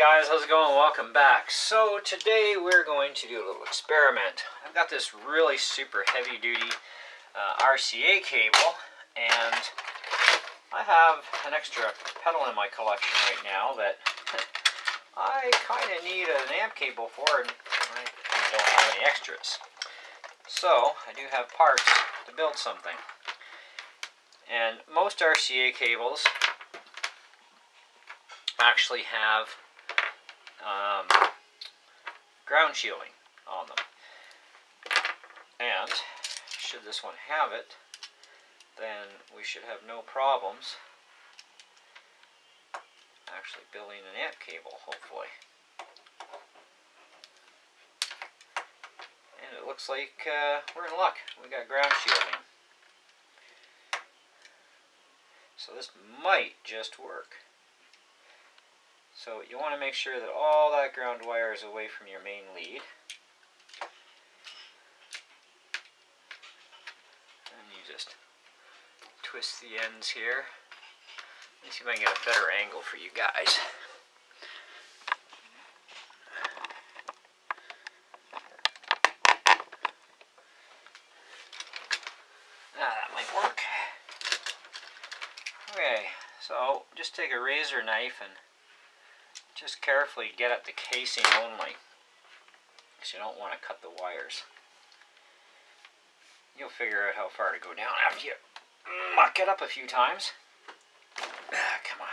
guys, how's it going? Welcome back. So today we're going to do a little experiment. I've got this really super heavy duty RCA cable, and I have an extra pedal in my collection right now that I kind of need an amp cable for, and I don't have any extras. So I do have parts to build something. And most RCA cables actually have ground shielding on them. And should this one have it, then we should have no problems actually building an amp cable, hopefully. And it looks like we're in luck. We got ground shielding. So this might just work. So you want to make sure that all that ground wire is away from your main lead. And you just twist the ends here. Let me see if I can get a better angle for you guys. That might work. Okay, so just take a razor knife and just carefully get at the casing only, because you don't want to cut the wires. You'll figure out how far to go down after you muck it up a few times. Come on.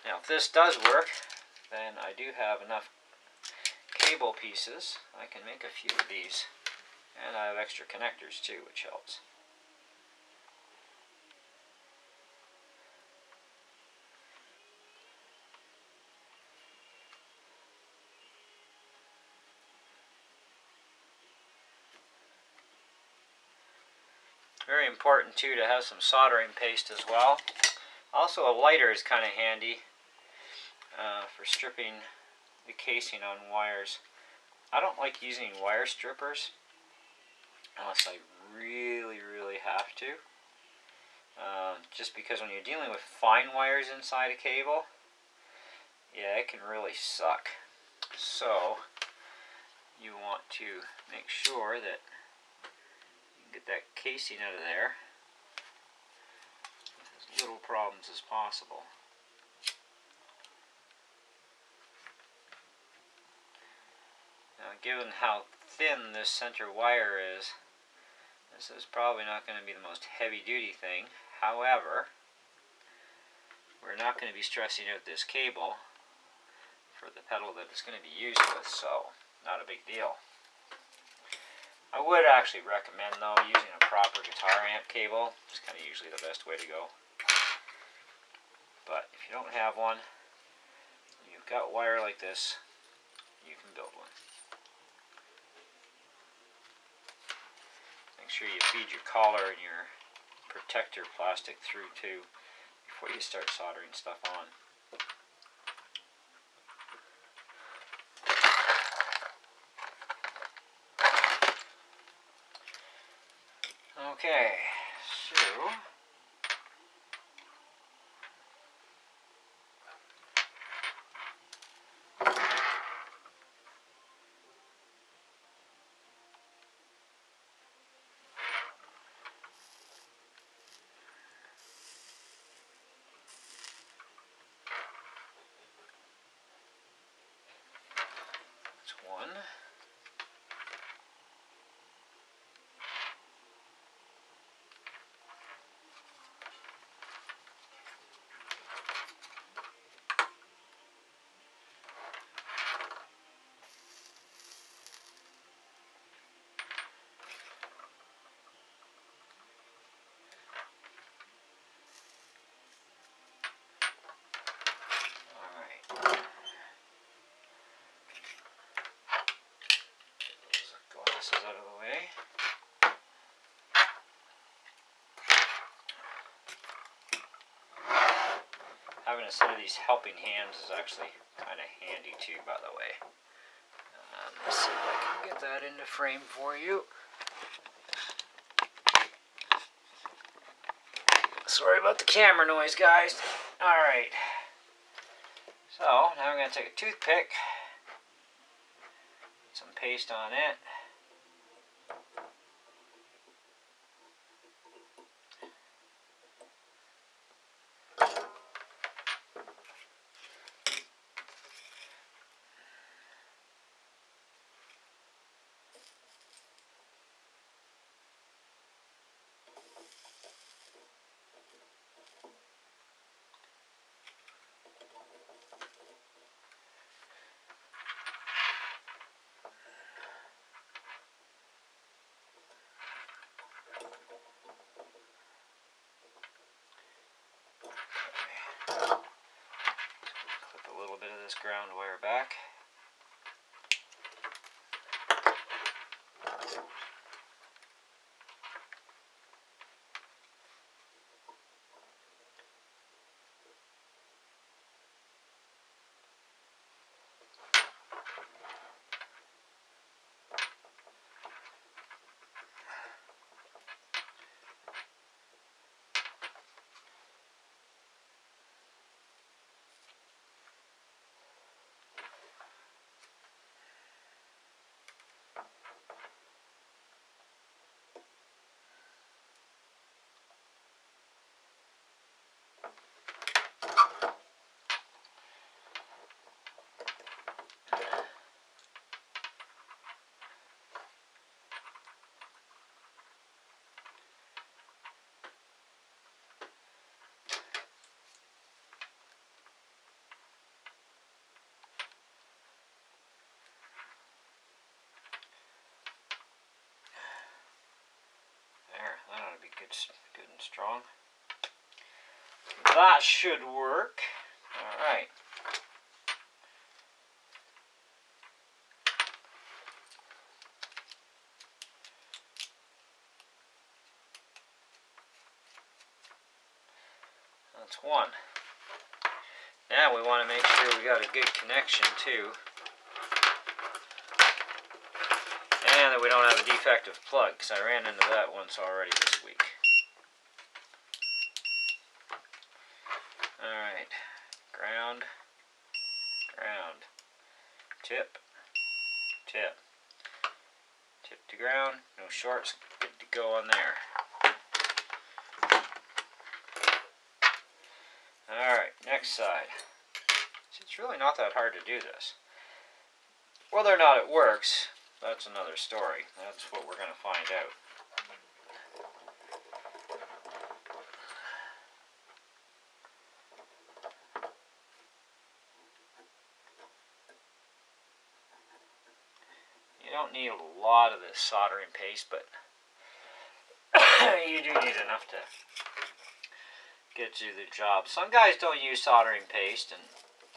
Now if this does work, then I do have enough cable pieces. I can make a few of these. And I have extra connectors too, which helps. Very important too to have some soldering paste as well. Also a lighter is kind of handy for stripping the casing on wires. I don't like using wire strippers unless I really have to. Just because when you're dealing with fine wires inside a cable, yeah, it can really suck. So you want to make sure that get that casing out of there with as little problems as possible. Now, given how thin this center wire is, this is probably not going to be the most heavy-duty thing. However, we're not going to be stressing out this cable for the pedal that it's going to be used with, so not a big deal. I would actually recommend, though, using a proper guitar amp cable. It's kind of usually the best way to go. But if you don't have one, you've got wire like this, you can build one. Make sure you feed your collar and your protector plastic through too before you start soldering stuff on. Okay, so that's one. Out of the way. Having a set of these helping hands is actually kind of handy too, by the way. Let's see if I can get that into frame for you. Sorry about the camera noise, guys. Alright. So, now I'm going to take a toothpick, put some paste on it. Clip a little bit of this ground wire back. There, that ought to be good and strong. That should work. Alright. That's one. Now we want to make sure we got a good connection too. And that we don't have a defective plug, because I ran into that once already this week. Alright. Ground. Ground. Tip. Tip. Tip to ground. No shorts. Good to go on there. Alright, next side. See, it's really not that hard to do this. Whether or not it works, that's another story. That's what we're going to find out. You don't need a lot of this soldering paste, but you do need enough to get you the job. Some guys don't use soldering paste, and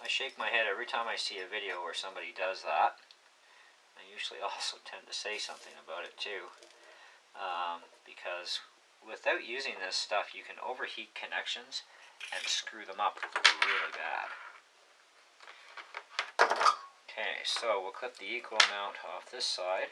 I shake my head every time I see a video where somebody does that. I usually also tend to say something about it too, because without using this stuff you can overheat connections and screw them up really bad. Okay, so we'll cut the equal amount off this side.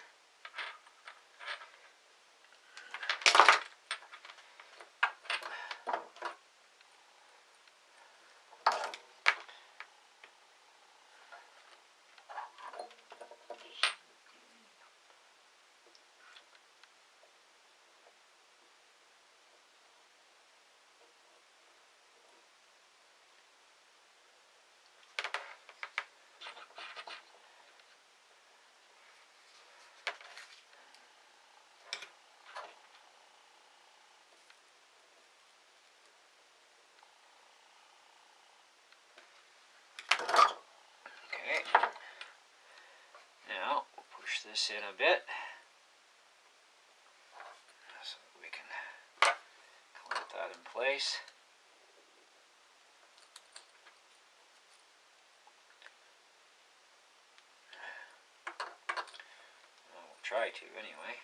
Now, we'll push this in a bit so we can clamp that in place. Well, we'll try to anyway.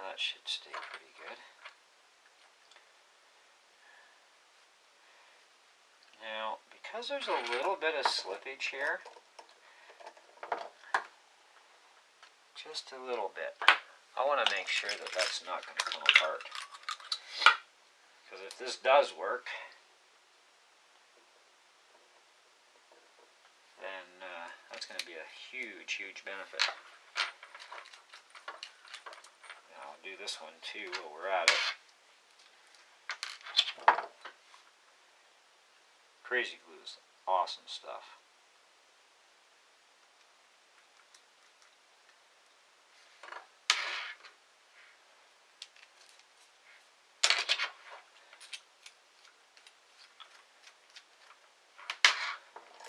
That should stay pretty good. Now, because there's a little bit of slippage here, just a little bit, I want to make sure that that's not going to come apart. Because if this does work, then that's going to be a huge, huge benefit. Now I'll do this one too while we're at it. Crazy glue is awesome stuff.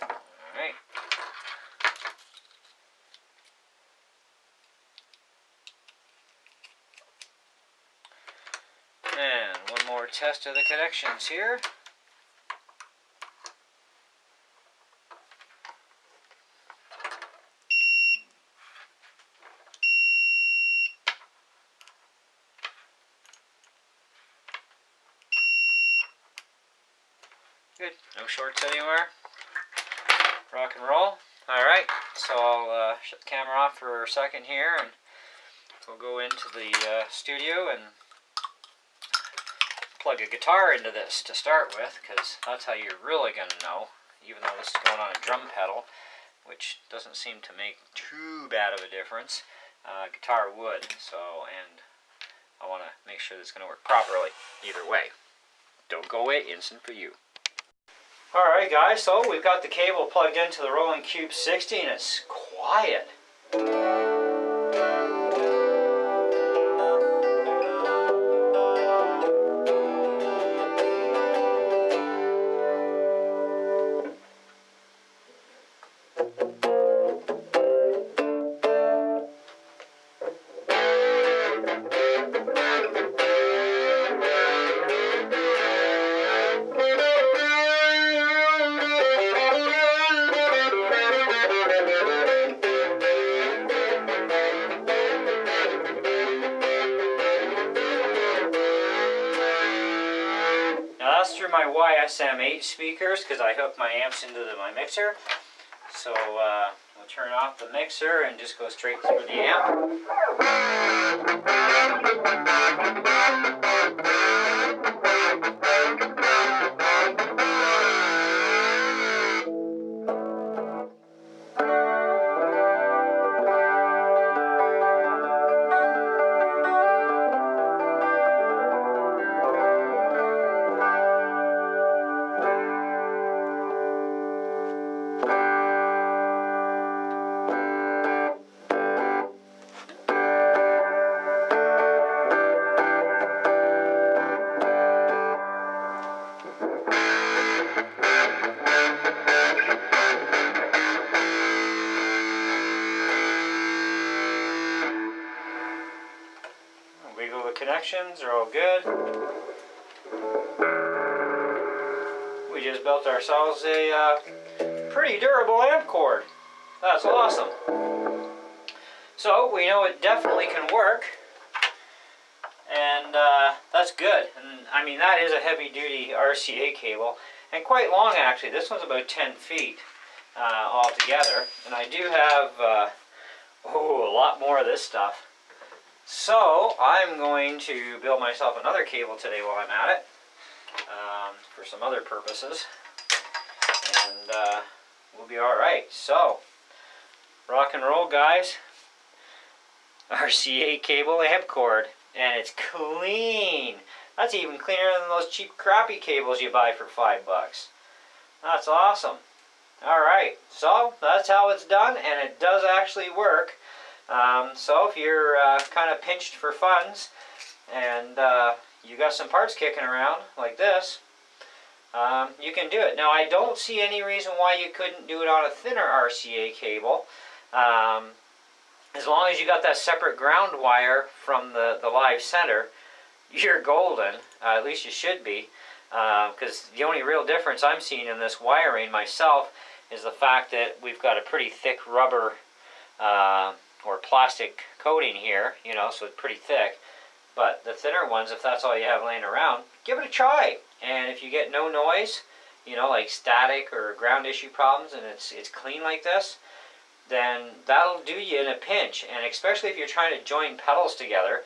Alright. And one more test of the connections here. Good. No shorts anywhere. Rock and roll. Alright, so I'll shut the camera off for a second here and we'll go into the studio and plug a guitar into this to start with, because that's how you're really going to know, even though this is going on a drum pedal, which doesn't seem to make too bad of a difference. Guitar would, so, and I want to make sure that it's going to work properly either way. Don't go away, instant for you. Alright guys, so we've got the cable plugged into the Rolling Cube 60 and it's quiet. Through my YSM8 speakers, because I hooked my amps into my mixer. So we'll turn off the mixer and just go straight through the amp. Wiggle the connections, are all good. We just built ourselves a pretty durable amp cord. That's awesome. So we know it definitely can work, and that's good. And I mean, that is a heavy duty RCA cable, and quite long actually. This one's about 10 feet altogether, and I do have a lot more of this stuff. So I'm going to build myself another cable today while I'm at it, for some other purposes, and we'll be alright. So, rock and roll guys, RCA cable amp cord, and it's clean. That's even cleaner than those cheap crappy cables you buy for $5. That's awesome. Alright, so that's how it's done, and it does actually work. So if you're kind of pinched for funds and you got some parts kicking around like this, you can do it. Now I don't see any reason why you couldn't do it on a thinner RCA cable. As long as you got that separate ground wire from the live center, you're golden. At least you should be. Because the only real difference I'm seeing in this wiring myself is the fact that we've got a pretty thick rubber or plastic coating here, you know, so it's pretty thick. But the thinner ones, if that's all you have laying around, give it a try. And if you get no noise, you know, like static or ground issue problems, and it's clean like this, then that'll do you in a pinch. And especially if you're trying to join pedals together,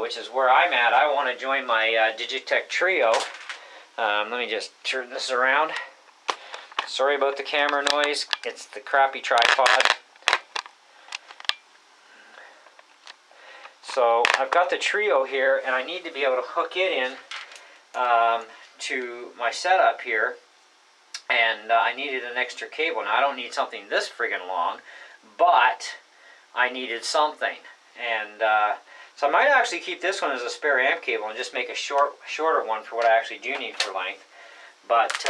which is where I'm at. I want to join my Digitech Trio. Let me just turn this around. Sorry about the camera noise. It's the crappy tripod. So I've got the Trio here, and I need to be able to hook it in to my setup here. And I needed an extra cable. Now I don't need something this friggin' long, but I needed something. And so I might actually keep this one as a spare amp cable and just make a shorter one for what I actually do need for length. But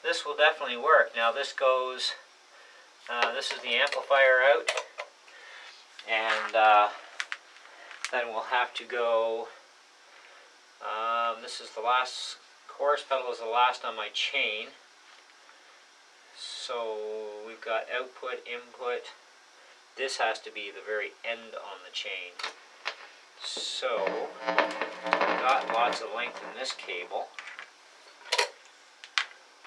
this will definitely work. Now this goes, this is the amplifier out, and then we'll have to go, this is the last, chorus pedal is the last on my chain. So we've got output, input. This has to be the very end on the chain. So I've got lots of length in this cable.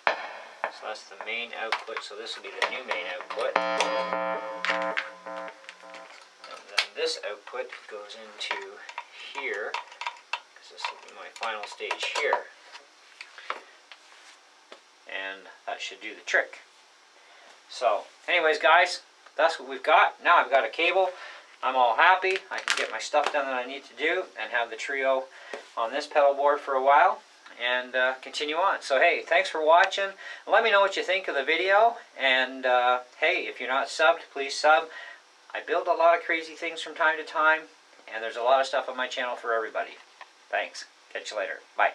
So that's the main output, so this will be the new main output. And then this output goes into here, because this will be my final stage here. And that should do the trick. So anyways guys, that's what we've got. Now I've got a cable. I'm all happy. I can get my stuff done that I need to do and have the Trio on this pedal board for a while and continue on. So hey, thanks for watching. Let me know what you think of the video, and hey, if you're not subbed, please sub. I build a lot of crazy things from time to time, and there's a lot of stuff on my channel for everybody. Thanks. Catch you later. Bye.